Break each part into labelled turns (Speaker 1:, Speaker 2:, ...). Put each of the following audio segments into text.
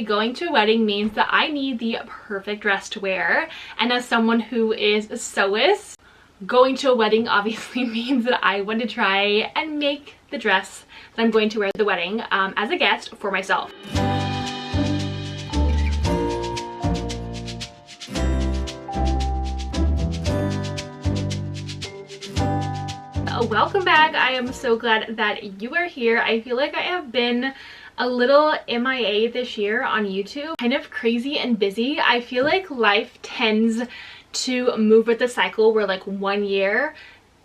Speaker 1: Going to a wedding means that I need the perfect dress to wear, and as someone who is a sewist, going to a wedding obviously means that I want to try and make the dress that I'm going to wear at the wedding as a guest for myself. Welcome back. I am so glad that you are here. I feel like I have been a little MIA this year on YouTube, kind of crazy and busy. I feel like life tends to move with the cycle where like 1 year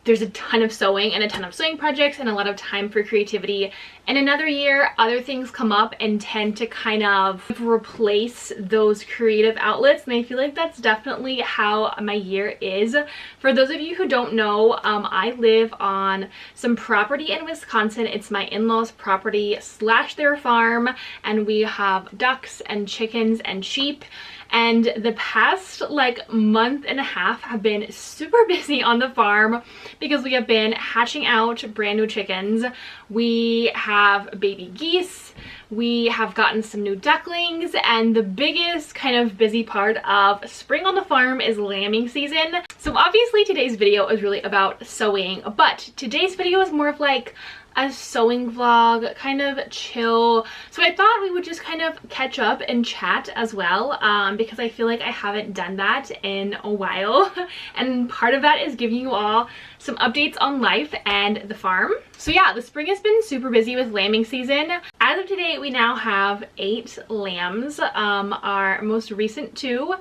Speaker 1: there's a ton of sewing and a ton of sewing projects and a lot of time for creativity, and another year other things come up and tend to kind of replace those creative outlets, and I feel like that's definitely how my year is. For those of you who don't know, I live on some property in Wisconsin. It's my in-laws property slash their farm, and we have ducks and chickens and sheep. And the past like month and a half have been super busy on the farm because we have been hatching out brand new chickens. We have baby geese. We have gotten some new ducklings, and the biggest kind of busy part of spring on the farm is lambing season. So obviously today's video is really about sewing, but today's video is more of like a sewing vlog, kind of chill. So I thought we would just kind of catch up and chat as well, because I feel like I haven't done that in a while. And part of that is giving you all some updates on life and the farm. So yeah, the spring has been super busy with lambing season. As of today, we now have 8 lambs. Our most recent 2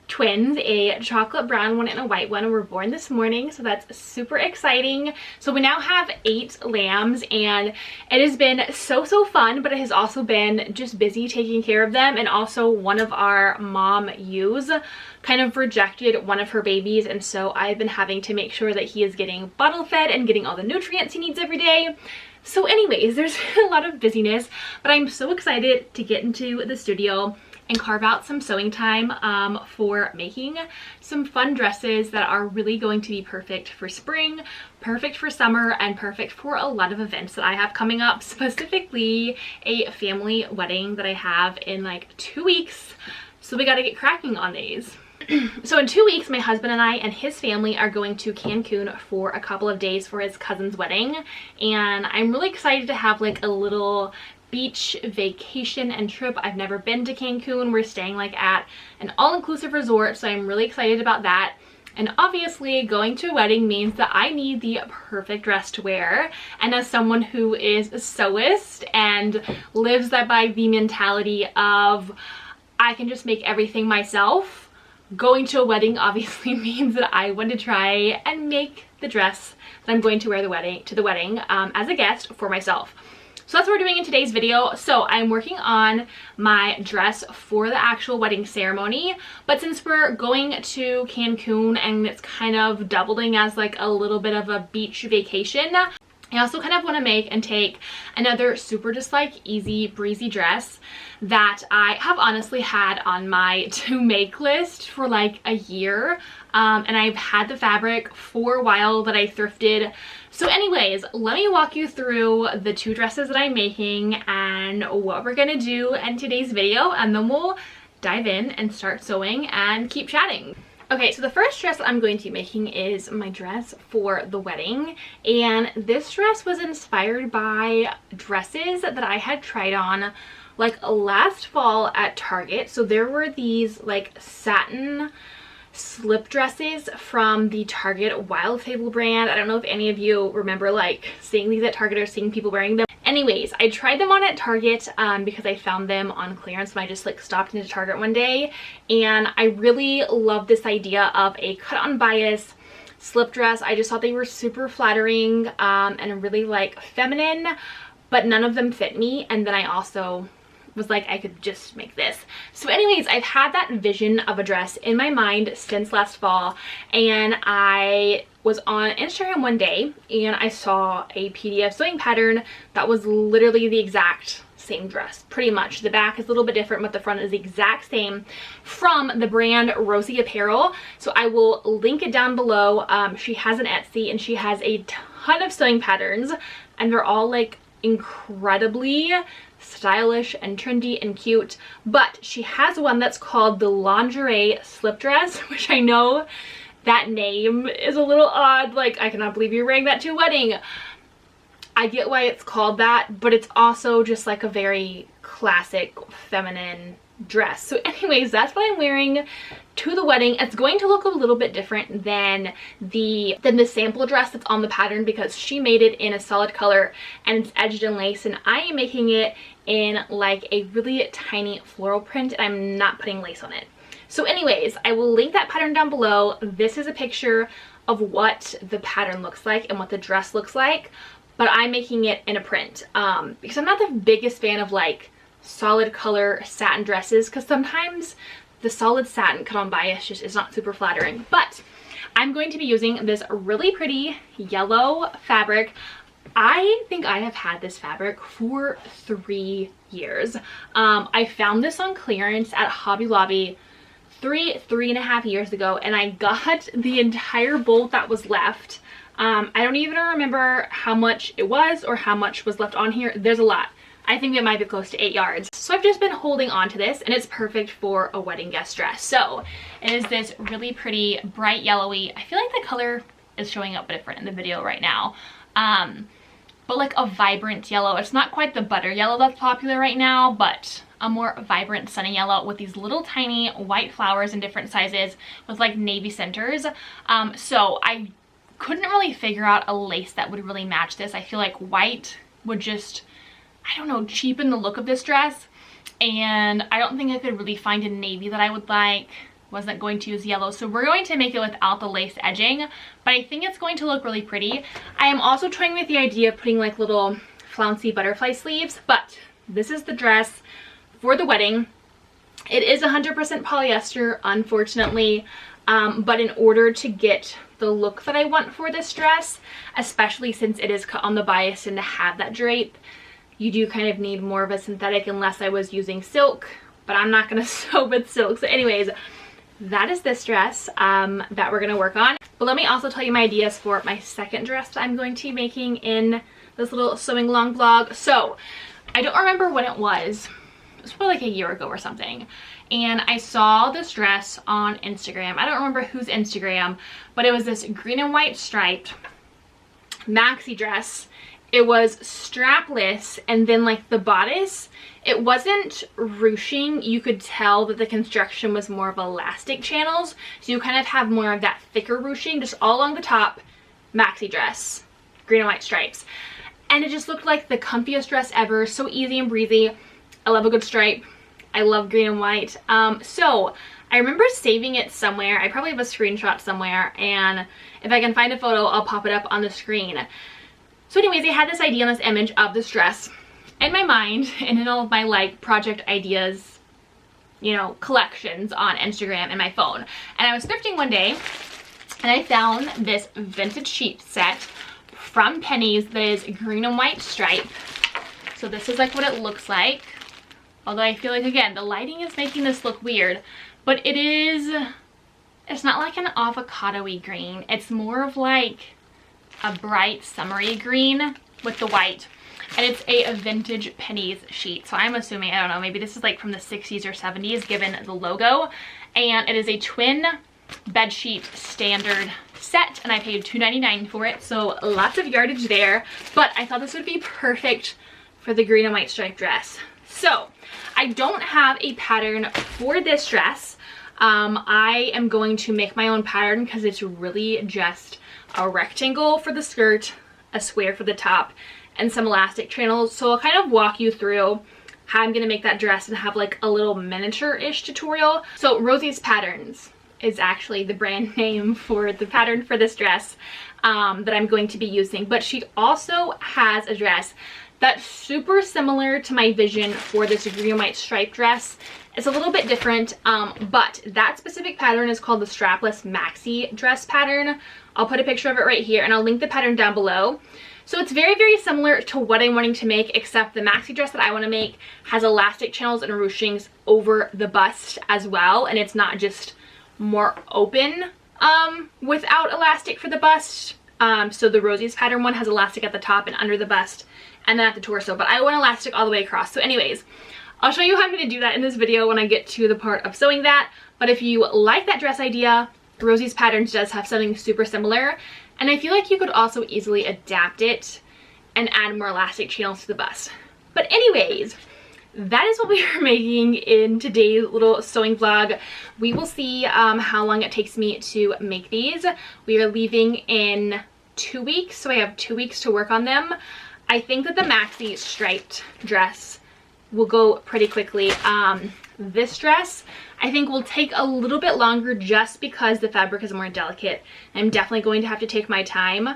Speaker 1: twins, a chocolate brown one and a white one, were born this morning, so that's super exciting. So we now have 8 lambs, and it has been so fun, but it has also been just busy taking care of them. And also one of our mom ewes kind of rejected one of her babies, and so I've been having to make sure that he is getting bottle fed and getting all the nutrients he needs every day. So anyways, there's a lot of busyness, but I'm so excited to get into the studio and carve out some sewing time for making some fun dresses that are really going to be perfect for spring, perfect for summer, and perfect for a lot of events that I have coming up, specifically a family wedding that I have in like 2 weeks. So we got to get cracking on these. So in 2 weeks, my husband and I and his family are going to Cancun for a couple of days for his cousin's wedding, and I'm really excited to have like a little beach vacation and trip. I've never been to Cancun. We're staying like at an all-inclusive resort, so I'm really excited about that. And obviously going to a wedding means that I need the perfect dress to wear, and as someone who is a sewist and lives that by the mentality of I can just make everything myself, going to a wedding obviously means that I want to try and make the dress that I'm going to wear to the wedding as a guest for myself. So that's what we're doing in today's video. So I'm working on my dress for the actual wedding ceremony, but since we're going to Cancun and it's kind of doubling as like a little bit of a beach vacation, I also kind of want to make and take another super just like easy breezy dress that I have honestly had on my to make list for like a year, and I've had the fabric for a while that I thrifted. So anyways, let me walk you through the 2 dresses that I'm making and what we're gonna do in today's video, and then we'll dive in and start sewing and keep chatting. Okay, so the first dress that I'm going to be making is my dress for the wedding, and this dress was inspired by dresses that I had tried on like last fall at Target. So there were these like satin slip dresses from the Target Wild Fable brand. I don't know if any of you remember like seeing these at Target or seeing people wearing them. Anyways, I tried them on at Target because I found them on clearance when I just like stopped into Target one day, and I really love this idea of a cut-on bias slip dress. I just thought they were super flattering and really like feminine, but none of them fit me, and then I also was like, I could just make this. So anyways, I've had that vision of a dress in my mind since last fall, and I was on Instagram one day and I saw a PDF sewing pattern that was literally the exact same dress, pretty much. The back is a little bit different, but the front is the exact same, from the brand Rosy Apparel. So I will link it down below. She has an Etsy and she has a ton of sewing patterns, and they're all like incredibly stylish and trendy and cute. But she has one that's called the Lingerie slip dress, which I know that name is a little odd. Like, I cannot believe you're wearing that to a wedding. I get why it's called that, but it's also just like a very classic feminine dress. So anyways, that's what I'm wearing to the wedding. It's going to look a little bit different than the sample dress that's on the pattern, because she made it in a solid color and it's edged in lace, and I am making it in like a really tiny floral print, and I'm not putting lace on it. So anyways, I will link that pattern down below. This is a picture of what the pattern looks like and what the dress looks like, but I'm making it in a print because I'm not the biggest fan of like solid color satin dresses, because sometimes the solid satin cut on bias just is not super flattering. But I'm going to be using this really pretty yellow fabric. I think I have had this fabric for 3 years. I found this on clearance at Hobby Lobby three and a half years ago, and I got the entire bolt that was left. I don't even remember how much it was or how much was left on here. There's a lot. I think it might be close to 8 yards. So I've just been holding on to this, and it's perfect for a wedding guest dress. So it is this really pretty bright yellowy, I feel like the color is showing up different in the video right now, but like a vibrant yellow. It's not quite the butter yellow that's popular right now, but a more vibrant sunny yellow with these little tiny white flowers in different sizes with like navy centers. So I couldn't really figure out a lace that would really match this. I feel like white would just, I don't know, cheapen the look of this dress, and I don't think I could really find a navy that I would like. Wasn't going to use yellow, so we're going to make it without the lace edging, but I think it's going to look really pretty. I am also toying with the idea of putting like little flouncy butterfly sleeves, but this is the dress for the wedding. It is 100% polyester, unfortunately, but in order to get the look that I want for this dress, especially since it is cut on the bias and to have that drape, you do kind of need more of a synthetic, unless I was using silk, but I'm not gonna sew with silk. So anyways, that is this dress that we're gonna work on. But let me also tell you my ideas for my second dress that I'm going to be making in this little sewing along vlog. So I don't remember when it was probably like a year ago or something, and I saw this dress on Instagram. I don't remember whose Instagram, but it was this green and white striped maxi dress. It was strapless, and then like the bodice, it wasn't ruching. You could tell that the construction was more of elastic channels, so you kind of have more of that thicker ruching just all along the top. Maxi dress, green and white stripes, and it just looked like the comfiest dress ever. So easy and breezy. I love a good stripe. I love green and white. So I remember saving it somewhere. I probably have a screenshot somewhere, and if I can find a photo, I'll pop it up on the screen. So anyways, I had this idea and this image of this dress in my mind, and in all of my like project ideas, you know, collections on Instagram and my phone. And I was thrifting one day, and I found this vintage sheet set from Penny's that is green and white stripe. So this is like what it looks like. Although I feel like, again, the lighting is making this look weird, but it's not like an avocado-y green. It's more of like a bright summery green with the white, and it's a vintage Penny's sheet. So I'm assuming, I don't know, maybe this is like from the 60s or 70s given the logo, and it is a twin bed sheet standard set, and I paid $2.99 for it, so lots of yardage there. But I thought this would be perfect for the green and white striped dress. So I don't have a pattern for this dress. I am going to make my own pattern because it's really just a rectangle for the skirt, a square for the top, and some elastic channels. So I'll kind of walk you through how I'm gonna make that dress and have like a little miniature-ish tutorial. So Rosy's Patterns is actually the brand name for the pattern for this dress that I'm going to be using. But she also has a dress that's super similar to my vision for this green and white striped dress. It's a little bit different, but that specific pattern is called the strapless maxi dress pattern. I'll put a picture of it right here, and I'll link the pattern down below. So it's very, very similar to what I'm wanting to make, except the maxi dress that I want to make has elastic channels and ruchings over the bust as well, and it's not just more open without elastic for the bust. So the Rosy's pattern one has elastic at the top and under the bust, and then at the torso, but I want elastic all the way across. So anyways, I'll show you how I'm going to do that in this video when I get to the part of sewing that. But if you like that dress idea, Rosy's Patterns does have something super similar, and I feel like you could also easily adapt it and add more elastic channels to the bust. But anyways, that is what we are making in today's little sewing vlog. We will see how long it takes me to make these. We are leaving in 2 weeks, so I have 2 weeks to work on them. I think that the maxi striped dress will go pretty quickly. This dress I think will take a little bit longer just because the fabric is more delicate. I'm definitely going to have to take my time,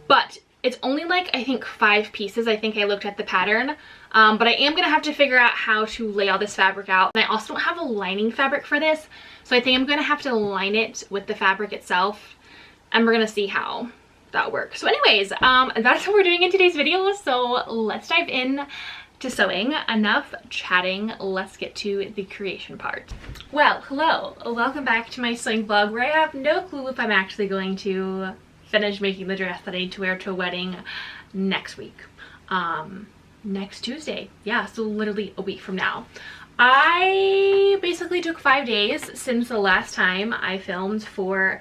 Speaker 1: but it's only like I think 5 pieces. I think I looked at the pattern, but I am gonna have to figure out how to lay all this fabric out. And I also don't have a lining fabric for this, so I think I'm gonna have to line it with the fabric itself, and we're gonna see how that works. So anyways, that's what we're doing in today's video, so let's dive in to sewing. Enough chatting, let's get to the creation part. Well, hello, welcome back to my sewing vlog where I have no clue if I'm actually going to finish making the dress that I need to wear to a wedding next week. Next Tuesday. Yeah, so literally a week from now. I basically took 5 days since the last time I filmed for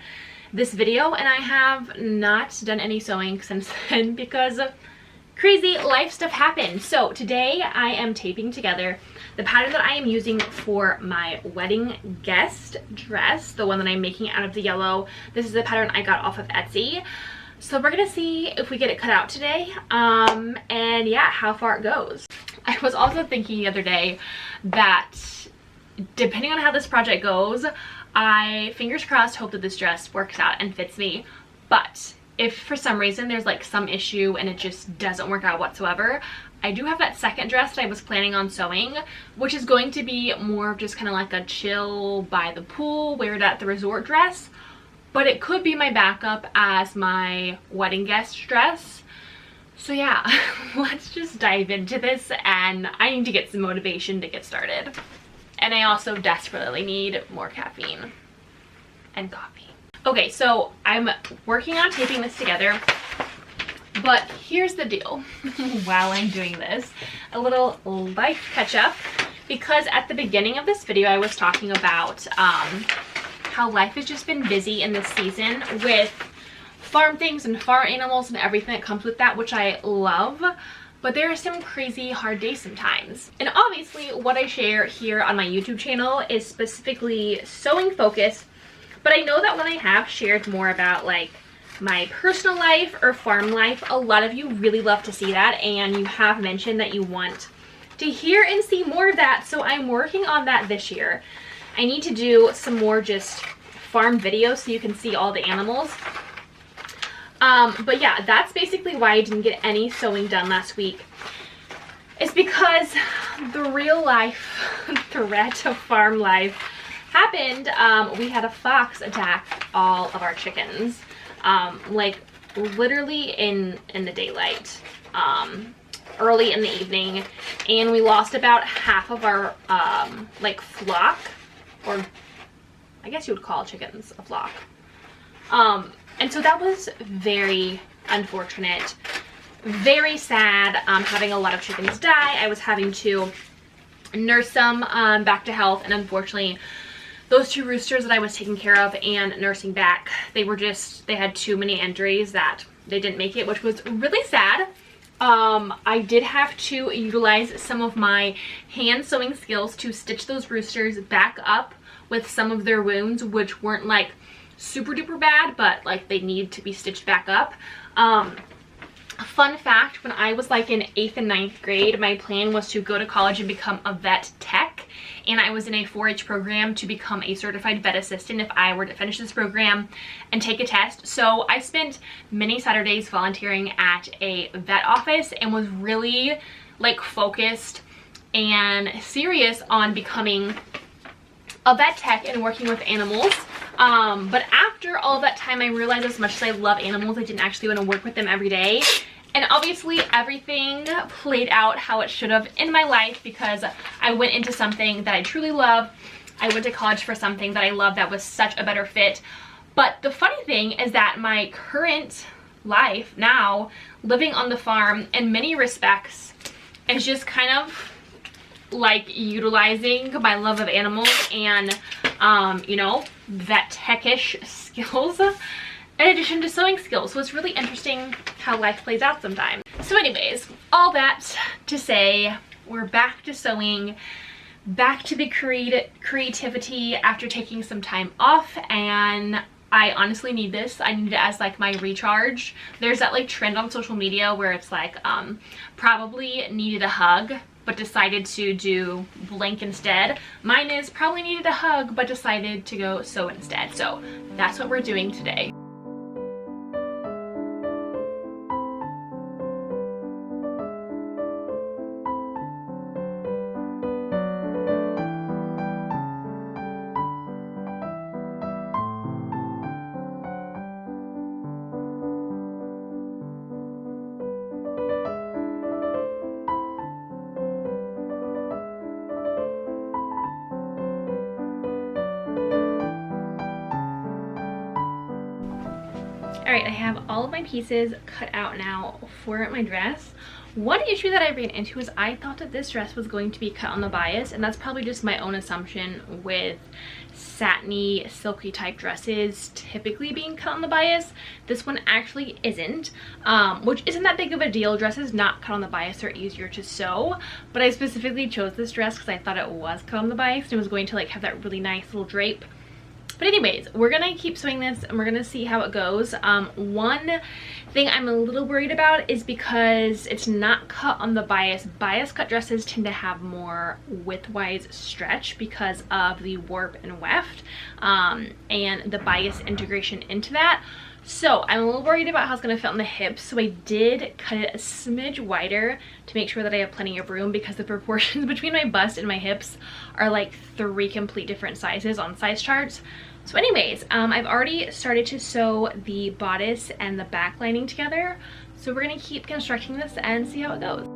Speaker 1: this video, and I have not done any sewing since then because crazy life stuff happened. So today I am taping together the pattern that I am using for my wedding guest dress, the one that I'm making out of the yellow. This is the pattern I got off of Etsy. So we're gonna see if we get it cut out today, and yeah, how far it goes. I was also thinking the other day that depending on how this project goes, I, fingers crossed, hope that this dress works out and fits me. But if for some reason there's like some issue and it just doesn't work out whatsoever, I do have that second dress that I was planning on sewing, which is going to be more of just kind of like a chill by the pool, wear it at the resort dress. But it could be my backup as my wedding guest dress. So yeah, let's just dive into this, and I need to get some motivation to get started. And I also desperately need more caffeine and coffee. Okay, so I'm working on taping this together, but here's the deal. While I'm doing this, a little life catch up, because at the beginning of this video I was talking about how life has just been busy in this season with farm things and farm animals and everything that comes with that, which I love. But there are some crazy hard days sometimes. And obviously what I share here on my YouTube channel is specifically sewing focused, but I know that when I have shared more about like my personal life or farm life, a lot of you really love to see that, and you have mentioned that you want to hear and see more of that. So I'm working on that this year. I need to do some more just farm videos so you can see all the animals. But yeah, that's basically why I didn't get any sewing done last week. It's because the real life threat of farm life happened. We had a fox attack all of our chickens, like literally in the daylight, early in the evening, and we lost about half of our like flock, or I guess you would call chickens a flock. And so that was very unfortunate, very sad, having a lot of chickens die. I was having to nurse them back to health, and unfortunately those 2 roosters that I was taking care of and nursing back, they had too many injuries that they didn't make it, which was really sad. I did have to utilize some of my hand sewing skills to stitch those roosters back up with some of their wounds, which weren't like super duper bad, but like they need to be stitched back up. Fun fact, when I was like in 8th and 9th grade, my plan was to go to college and become a vet tech, and I was in a 4-H program to become a certified vet assistant if I were to finish this program and take a test. So I spent many Saturdays volunteering at a vet office and was really like focused and serious on becoming a vet tech and working with animals. But after all that time, I realized as much as I love animals, I didn't actually want to work with them every day. And obviously everything played out how it should have in my life, because I went into something that I truly love. I went to college for something that I love that was such a better fit. But the funny thing is that my current life now, living on the farm, in many respects, is just kind of like utilizing my love of animals and, you know, vet techish skills in addition to sewing skills. So it's really interesting how life plays out sometimes. So anyways, all that to say, we're back to sewing, back to the creativity after taking some time off, and I honestly need this. I need it as like my recharge. There's that like trend on social media where it's like probably needed a hug but decided to do blank instead. Mine is probably needed a hug but decided to go sew instead. So that's what we're doing today. Alright, I have all of my pieces cut out now for my dress. One issue that I ran into is I thought that this dress was going to be cut on the bias, and that's probably just my own assumption with satiny, silky type dresses typically being cut on the bias. This one actually isn't, which isn't that big of a deal. Dresses not cut on the bias are easier to sew, but I specifically chose this dress because I thought it was cut on the bias and it was going to like have that really nice little drape. But anyways, we're gonna keep sewing this and we're gonna see how it goes. One thing I'm a little worried about is because it's not cut on the bias. Bias cut dresses tend to have more widthwise stretch because of the warp and weft and the bias integration into that. So I'm a little worried about how it's going to fit on the hips, so I did cut it a smidge wider to make sure that I have plenty of room, because the proportions between my bust and my hips are like 3 complete different sizes on size charts. So anyways, I've already started to sew the bodice and the back lining together, so we're going to keep constructing this and see how it goes.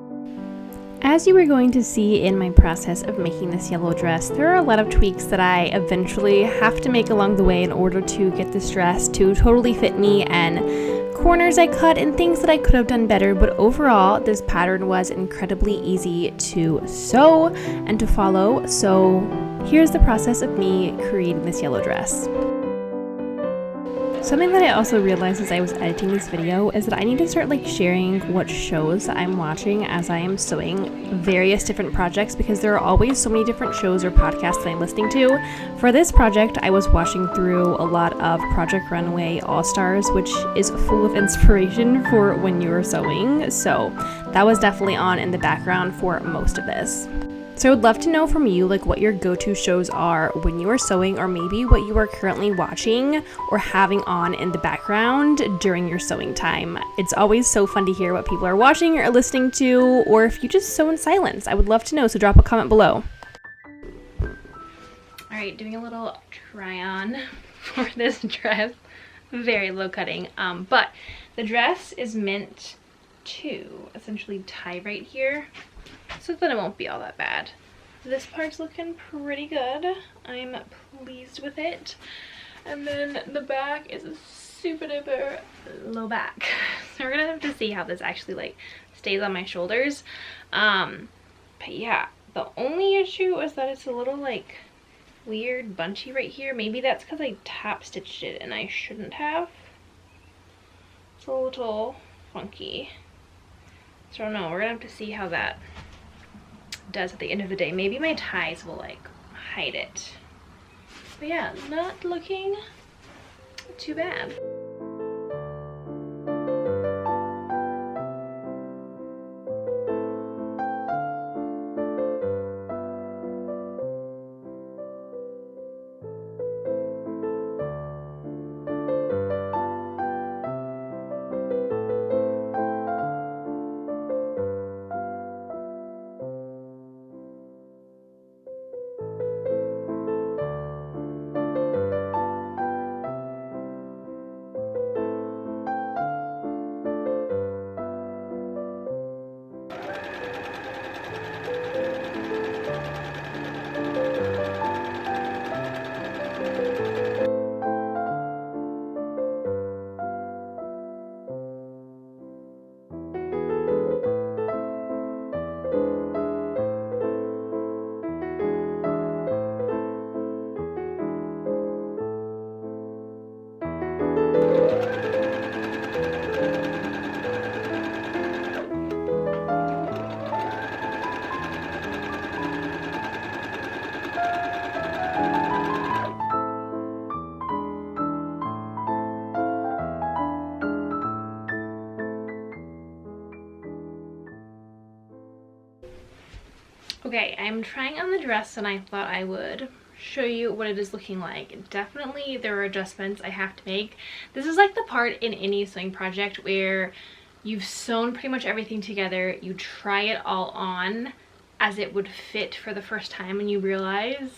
Speaker 1: As you are going to see in my process of making this yellow dress, there are a lot of tweaks that I eventually have to make along the way in order to get this dress to totally fit me, and corners I cut and things that I could have done better, but overall this pattern was incredibly easy to sew and to follow. So here's the process of me creating this yellow dress. Something that I also realized as I was editing this video is that I need to start like sharing what shows I'm watching as I am sewing various different projects, because there are always so many different shows or podcasts that I'm listening to. For this project, I was watching through a lot of Project Runway All-Stars, which is full of inspiration for when you're sewing. So that was definitely on in the background for most of this. So I would love to know from you like what your go-to shows are when you are sewing, or maybe what you are currently watching or having on in the background during your sewing time. It's always so fun to hear what people are watching or listening to, or if you just sew in silence. I would love to know, so drop a comment below. Alright, doing a little try on for this dress. Very low cutting, but the dress is meant to essentially tie right here, so that it won't be all that bad. This part's looking pretty good. I'm pleased with it. And then the back is a super duper low back. So we're gonna have to see how this actually like stays on my shoulders. But yeah, the only issue is that it's a little like weird bunchy right here. Maybe that's because I top stitched it and I shouldn't have. It's a little funky. So I don't know, we're gonna have to see how that does at the end of the day. Maybe my ties will like hide it. But yeah, not looking too bad. trying on the dress and I thought I would show you what it is looking like. Definitely there are adjustments I have to make. This is like the part in any sewing project where you've sewn pretty much everything together, you try it all on as it would fit for the first time, and you realize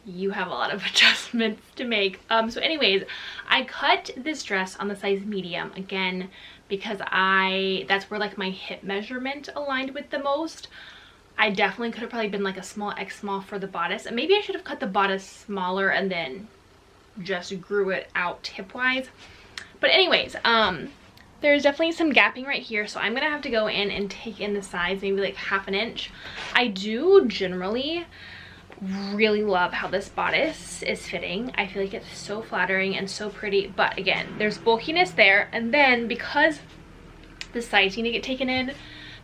Speaker 1: you have a lot of adjustments to make. So anyways, I cut this dress on the size medium again because that's where like my hip measurement aligned with the most. I definitely could have probably been like a small X small for the bodice, and maybe I should have cut the bodice smaller and then just grew it out hip wise. But anyways, there's definitely some gapping right here, so I'm gonna have to go in and take in the sides, maybe like ½ an inch. I do generally really love how this bodice is fitting. I feel like it's so flattering and so pretty, but again, there's bulkiness there, and then because the sides need to get taken in,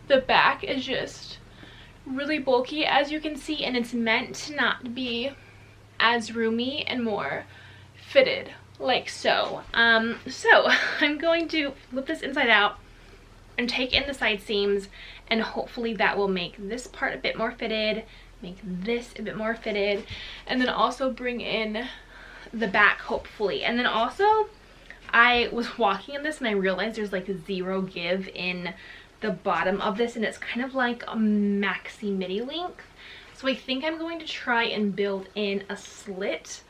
Speaker 1: the back is just really bulky, as you can see, and it's meant to not be as roomy and more fitted like so. So I'm going to flip this inside out and take in the side seams, and hopefully that will make this part a bit more fitted, make this a bit more fitted, and then also bring in the back hopefully. And then also I was walking in this and I realized there's like zero give in the bottom of this, and it's kind of like a maxi midi length. So I think I'm going to try and build in a slit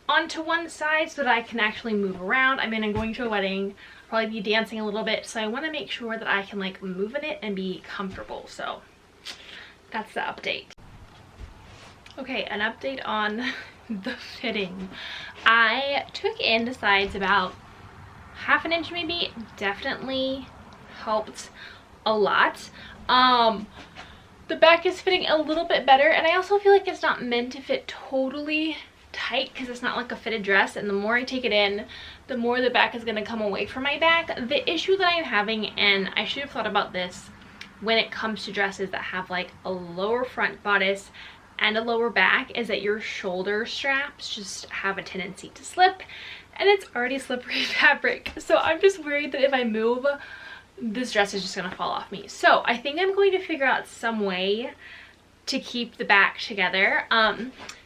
Speaker 1: onto one side so that I can actually move around. I mean, I'm going to a wedding, probably be dancing a little bit, so I want to make sure that I can like move in it and be comfortable. So that's the update. Okay, an update on the fitting. I took in the sides about ½ an inch maybe. Definitely helped a lot. The back is fitting a little bit better, and I also feel like it's not meant to fit totally tight because it's not like a fitted dress, and the more I take it in, the more the back is going to come away from my back. The issue that I'm having, and I should have thought about this when it comes to dresses that have like a lower front bodice and a lower back, is that your shoulder straps just have a tendency to slip, and it's already slippery fabric. So I'm just worried that if I move, this dress is just gonna fall off me. So I think I'm going to figure out some way to keep the back together.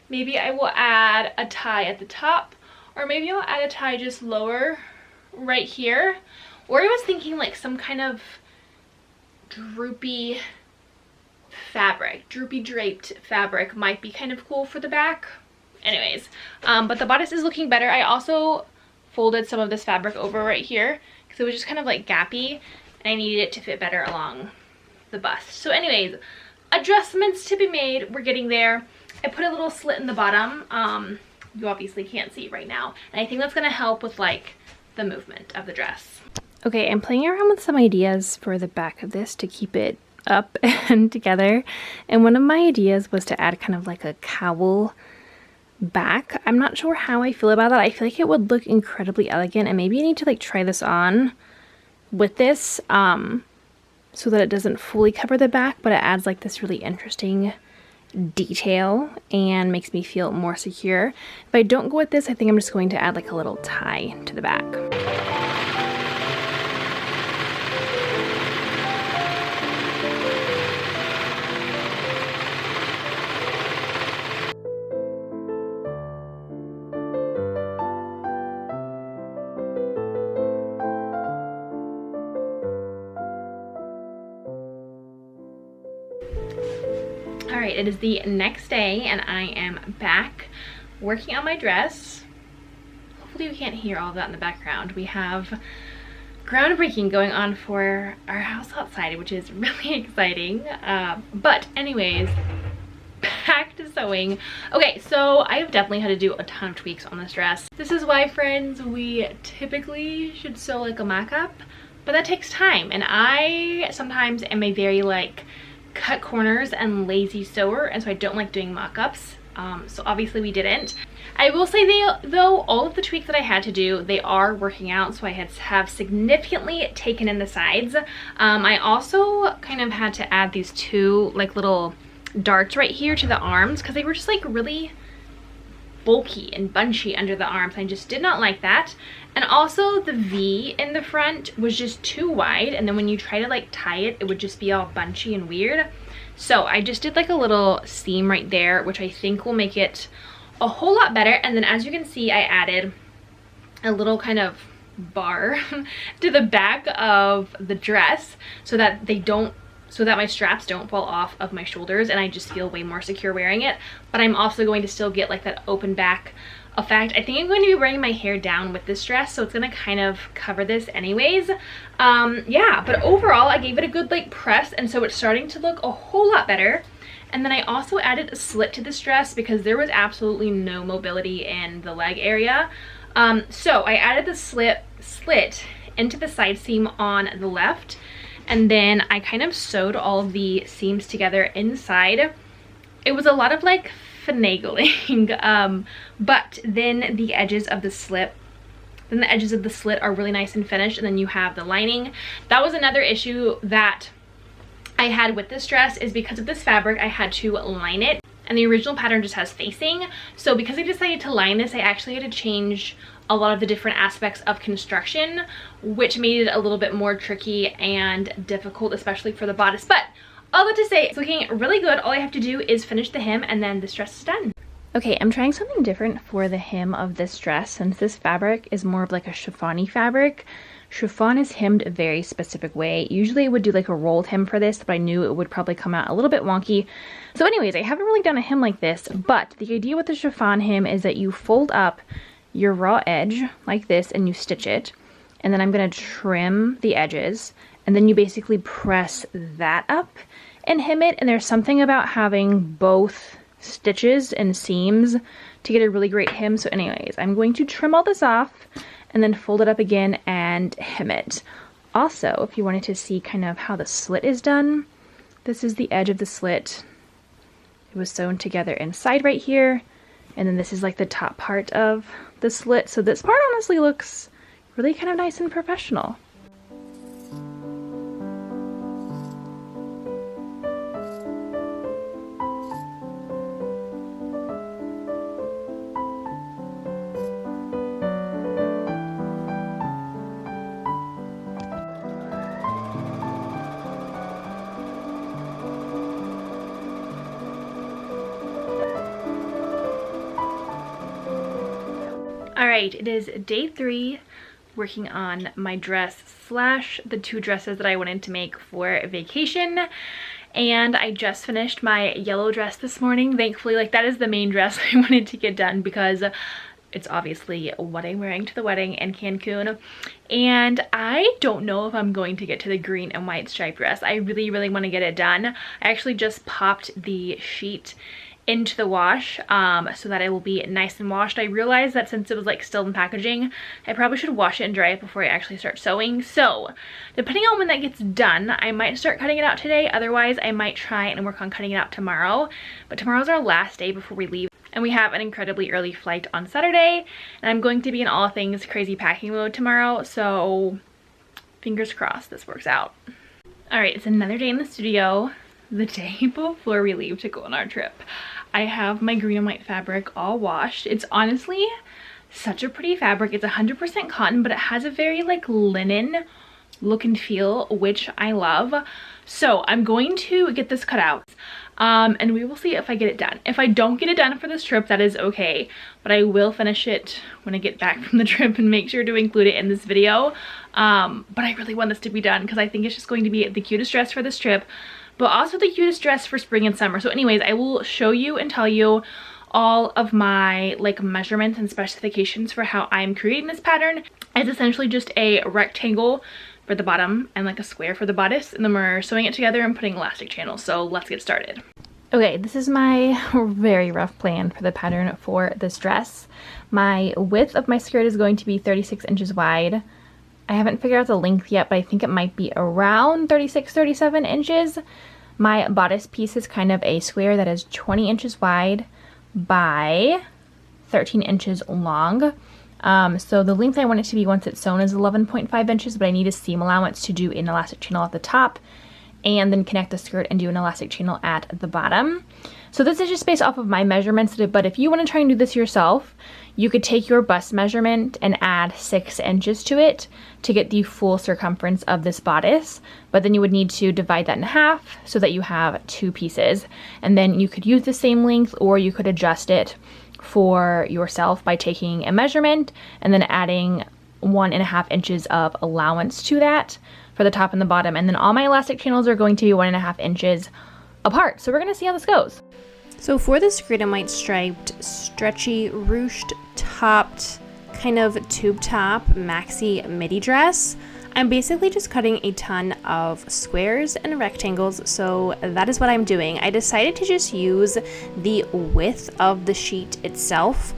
Speaker 1: Maybe I will add a tie at the top, or maybe I'll add a tie just lower right here. Or I was thinking like some kind of droopy fabric, droopy draped fabric might be kind of cool for the back. Anyways, but the bodice is looking better. I also folded some of this fabric over right here because it was just kind of like gappy, and I needed it to fit better along the bust. So anyways, adjustments to be made. We're getting there. I put a little slit in the bottom. You obviously can't see right now, and I think that's gonna help with like the movement of the dress. Okay, I'm playing around with some ideas for the back of this to keep it up and together, and one of my ideas was to add kind of like a cowl back. I'm not sure how I feel about that. I feel like it would look incredibly elegant, and maybe I need to like try this on with this so that it doesn't fully cover the back, but it adds like this really interesting detail and makes me feel more secure. If I don't go with this, I think I'm just going to add like a little tie to the back. Alright, it is the next day and I am back working on my dress. Hopefully you can't hear all of that in the background. We have groundbreaking going on for our house outside, which is really exciting. But anyways, back to sewing. Okay, so I have definitely had to do a ton of tweaks on this dress. This is why, friends, we typically should sew like a mock-up, but that takes time, and I sometimes am a very like cut corners and lazy sewer, and so I don't like doing mock-ups. So obviously we didn't. I will say though all of the tweaks that I had to do, they are working out, so I have significantly taken in the sides. I also kind of had to add these two like little darts right here to the arms because they were just like really bulky and bunchy under the arms. I just did not like that. And also the V in the front was just too wide, and then when you try to like tie it, it would just be all bunchy and weird. So I just did like a little seam right there, which I think will make it a whole lot better. And then as you can see, I added a little kind of bar to the back of the dress so that my straps don't fall off of my shoulders, and I just feel way more secure wearing it. But I'm also going to still get like that open back effect. I think I'm going to be wearing my hair down with this dress, so it's gonna kind of cover this anyways. Yeah, but overall I gave it a good like press, and so it's starting to look a whole lot better. And then I also added a slit to this dress because there was absolutely no mobility in the leg area. So I added the slit into the side seam on the left, and then I kind of sewed all of the seams together inside. It was a lot of like finagling, but then the edges of the slit are really nice and finished, and then you have the lining. That was another issue that I had with this dress, is because of this fabric I had to line it, and the original pattern just has facing. So because I decided to line this, I actually had to change a lot of the different aspects of construction, which made it a little bit more tricky and difficult, especially for the bodice. But all that to say, it's looking really good. All I have to do is finish the hem, and then this dress is done. Okay, I'm trying something different for the hem of this dress, since this fabric is more of like a chiffon-y fabric. Chiffon is hemmed a very specific way. Usually I would do like a rolled hem for this, but I knew it would probably come out a little bit wonky. So anyways, I haven't really done a hem like this, but the idea with the chiffon hem is that you fold up your raw edge like this and you stitch it, and then I'm going to trim the edges, and then you basically press that up and hem it. And there's something about having both stitches and seams to get a really great hem. So anyways, I'm going to trim all this off and then fold it up again and hem it. Also, if you wanted to see kind of how the slit is done, this is the edge of the slit. It was sewn together inside right here, and then this is like the top part of the slit. So this part honestly looks really kind of nice and professional. Alright, it is day 3 working on my dress slash the 2 dresses that I wanted to make for vacation, and I just finished my yellow dress this morning. Thankfully, like, that is the main dress I wanted to get done because it's obviously what I'm wearing to the wedding in Cancun, and I don't know if I'm going to get to the green and white striped dress. I really want to get it done. I actually just popped the sheet into the wash so that it will be nice and washed. I realized that since it was like still in packaging, I probably should wash it and dry it before I actually start sewing. So depending on when that gets done, I might start cutting it out today. Otherwise, I might try and work on cutting it out tomorrow. But tomorrow's our last day before we leave, and we have an incredibly early flight on Saturday, and I'm going to be in all things crazy packing mode tomorrow, so fingers crossed this works out. All right, it's another day in the studio, the day before we leave to go on our trip. I have my green and white fabric all washed. It's honestly such a pretty fabric. It's 100% cotton, but it has a very like linen look and feel, which I love. So I'm going to get this cut out, and we will see if I get it done. If I don't get it done for this trip, that is okay, but I will finish it when I get back from the trip and make sure to include it in this video. But I really want this to be done because I think it's just going to be the cutest dress for this trip, but also the cutest dress for spring and summer. So anyways, I will show you and tell you all of my like measurements and specifications for how I'm creating this pattern. It's essentially just a rectangle for the bottom and like a square for the bodice, and then we're sewing it together and putting elastic channels. So let's get started. Okay, this is my very rough plan for the pattern for this dress. My width of my skirt is going to be 36 inches wide. I haven't figured out the length yet, but I think it might be around 36-37 inches. My bodice piece is kind of a square that is 20 inches wide by 13 inches long. So the length I want it to be once it's sewn is 11.5 inches, but I need a seam allowance to do an elastic channel at the top and then connect the skirt and do an elastic channel at the bottom. So this is just based off of my measurements, but if you want to try and do this yourself, you could take your bust measurement and add 6 inches to it to get the full circumference of this bodice, but then you would need to divide that in half so that you have 2 pieces. And then you could use the same length, or you could adjust it for yourself by taking a measurement and then adding 1.5 inches of allowance to that for the top and the bottom. And then all my elastic channels are going to be 1.5 inches apart. So we're gonna see how this goes.
Speaker 2: So for this grid and white striped, stretchy, ruched, topped, kind of tube top maxi midi dress, I'm basically just cutting a ton of squares and rectangles, so that is what I'm doing. I decided to just use the width of the sheet itself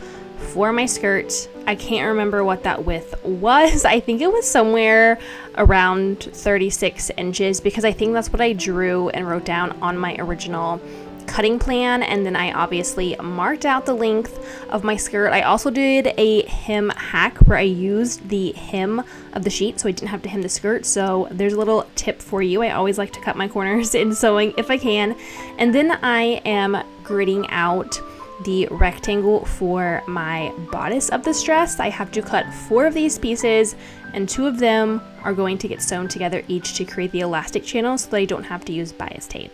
Speaker 2: for my skirt. I can't remember what that width was. I think it was somewhere around 36 inches because I think that's what I drew and wrote down on my original cutting plan, and then I obviously marked out the length of my skirt. I also did a hem hack where I used the hem of the sheet so I didn't have to hem the skirt. So there's a little tip for you. I always like to cut my corners in sewing if I can. And then I am gridding out the rectangle for my bodice of this dress. I have to cut 4 of these pieces, and 2 of them are going to get sewn together each to create the elastic channel so that I don't have to use bias tape.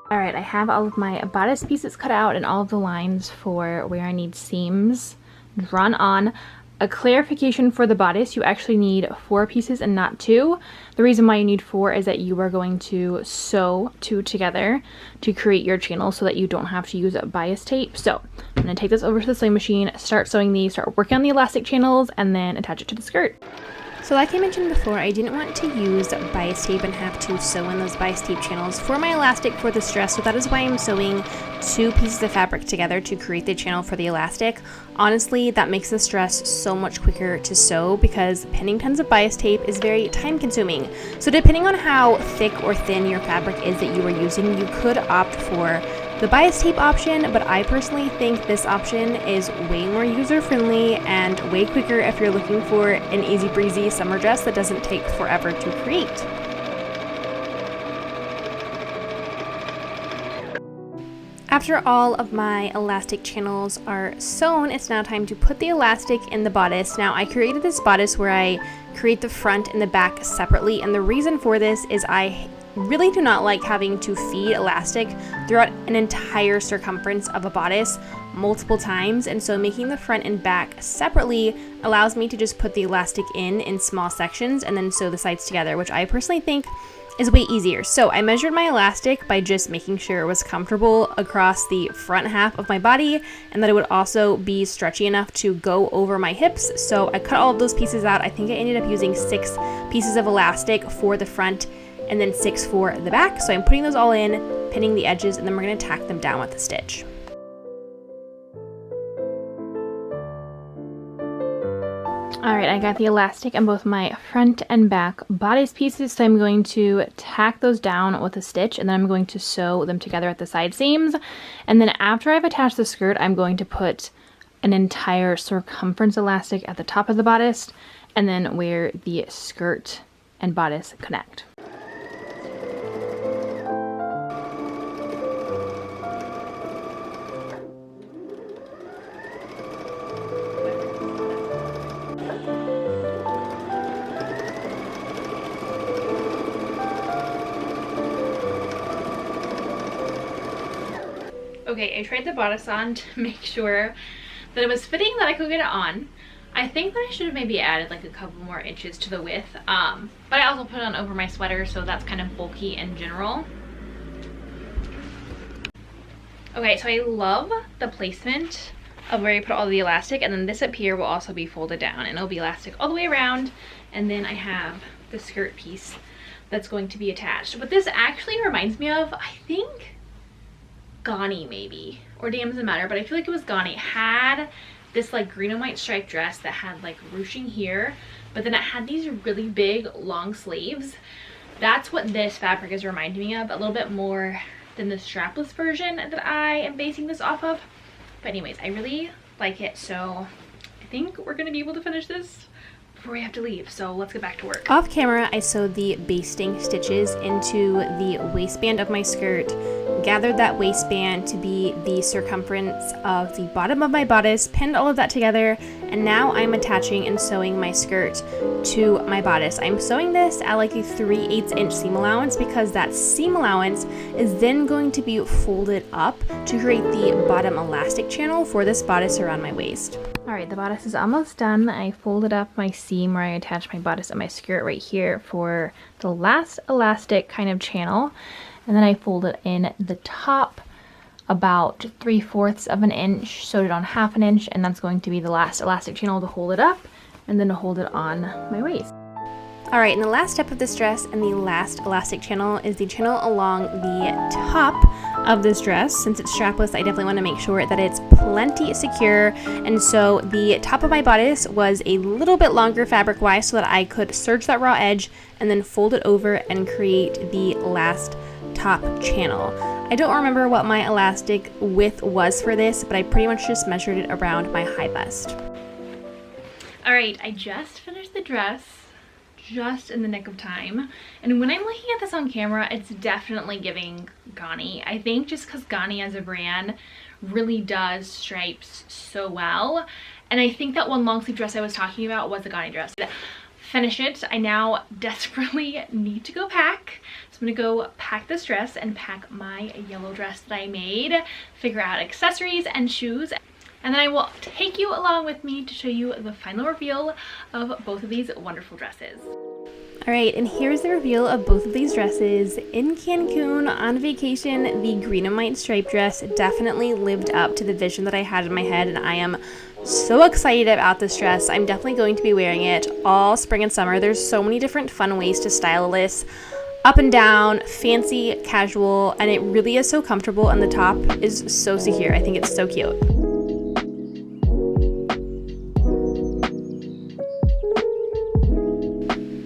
Speaker 2: Alright, I have all of my bodice pieces cut out and all of the lines for where I need seams drawn on. A clarification for the bodice, you actually need 4 pieces and not 2. The reason why you need 4 is that you are going to sew 2 together to create your channel so that you don't have to use bias tape. So I'm going to take this over to the sewing machine, start sewing these, start working on the elastic channels, and then attach it to the skirt. So like I mentioned before, I didn't want to use bias tape and have to sew in those bias tape channels for my elastic for this dress, so that is why I'm sewing 2 pieces of fabric together to create the channel for the elastic. Honestly, that makes this dress so much quicker to sew because pinning tons of bias tape is very time consuming. So depending on how thick or thin your fabric is that you are using, you could opt for the bias tape option, but I personally think this option is way more user-friendly and way quicker if you're looking for an easy breezy summer dress that doesn't take forever to create. After all of my elastic channels are sewn, it's now time to put the elastic in the bodice. Now I created this bodice where I create the front and the back separately, and the reason for this is I really do not like having to feed elastic throughout an entire circumference of a bodice multiple times, and so making the front and back separately allows me to just put the elastic in small sections and then sew the sides together, which I personally think is way easier. So I measured my elastic by just making sure it was comfortable across the front half of my body and that it would also be stretchy enough to go over my hips. So I cut all of those pieces out. I think I ended up using 6 pieces of elastic for the front and then 6 for the back. So I'm putting those all in, pinning the edges, and then we're going to tack them down with a stitch. Alright, I got the elastic on both my front and back bodice pieces, so I'm going to tack those down with a stitch, and then I'm going to sew them together at the side seams. And then after I've attached the skirt, I'm going to put an entire circumference elastic at the top of the bodice, and then where the skirt and bodice connect.
Speaker 1: Okay, I tried the bodice on to make sure that it was fitting, that I could get it on. I think that I should have maybe added like a couple more inches to the width, but I also put it on over my sweater, so that's kind of bulky in general. Okay, so I love the placement of where you put all the elastic, and then this up here will also be folded down and it'll be elastic all the way around, and then I have the skirt piece that's going to be attached. What this actually reminds me of, I think Ghani maybe, or Doesn't Matter, but I feel like it was Ghani. It had this like green and white striped dress that had like ruching here, but then it had these really big long sleeves. That's what this fabric is reminding me of, a little bit more than the strapless version that I am basing this off of. But anyways, I really like it, so I think we're gonna be able to finish this before we have to leave, so let's get back to work.
Speaker 2: Off camera, I sewed the basting stitches into the waistband of my skirt, gathered that waistband to be the circumference of the bottom of my bodice, pinned all of that together, and now I'm attaching and sewing my skirt to my bodice. I'm sewing this at like a 3/8 inch seam allowance because that seam allowance is then going to be folded up to create the bottom elastic channel for this bodice around my waist. Alright, the bodice is almost done. I folded up my seam where I attached my bodice and my skirt right here for the last elastic kind of channel. And then I folded in the top about 3/4 of an inch, sewed it on 1/2 inch, and that's going to be the last elastic channel to hold it up and then to hold it on my waist. Alright, and the last step of this dress and the last elastic channel is the channel along the top of this dress. Since it's strapless, I definitely want to make sure that it's plenty secure, and so the top of my bodice was a little bit longer fabric wise so that I could serge that raw edge and then fold it over and create the last top channel. I don't remember what my elastic width was for this, but I pretty much just measured it around my high bust. Alright, I just finished the dress, just in the nick of time, and when I'm looking at this on camera, it's definitely giving Ganni. I think just because Ganni as a brand really does stripes so well, and I think that one long sleeve dress I was talking about was a Ganni dress. Finish it. I now desperately need to go pack, so I'm gonna go pack this dress and pack my yellow dress that I made, figure out accessories and shoes, and then I will take you along with me to show you the final reveal of both of these wonderful dresses. Alright, and here's the reveal of both of these dresses. In Cancun on vacation, the green and white striped dress definitely lived up to the vision that I had in my head, and I am so excited about this dress. I'm definitely going to be wearing it all spring and summer. There's so many different fun ways to style this. Up and down, fancy, casual, and it really is so comfortable, and the top is so secure. I think it's so cute.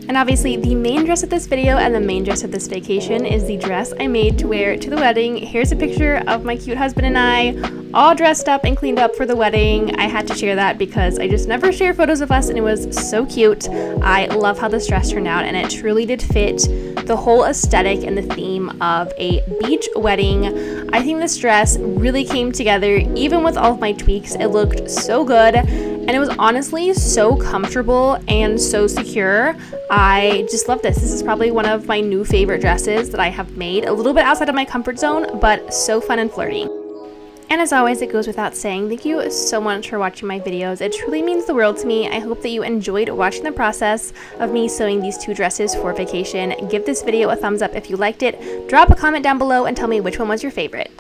Speaker 2: And obviously the main dress of this video and the main dress of this vacation is the dress I made to wear to the wedding. Here's a picture of my cute husband and I all dressed up and cleaned up for the wedding. I had to share that because I just never share photos of us, and it was so cute. I love how this dress turned out, and it truly did fit the whole aesthetic and the theme of a beach wedding. I think this dress really came together even with all of my tweaks. It looked so good, and it was honestly so comfortable and so secure. I just love this. This is probably one of my new favorite dresses that I have made. A little bit outside of my comfort zone, but so fun and flirty. And as always, it goes without saying, thank you so much for watching my videos. It truly means the world to me. I hope that you enjoyed watching the process of me sewing these two dresses for vacation. Give this video a thumbs up if you liked it. Drop a comment down below and tell me which one was your favorite.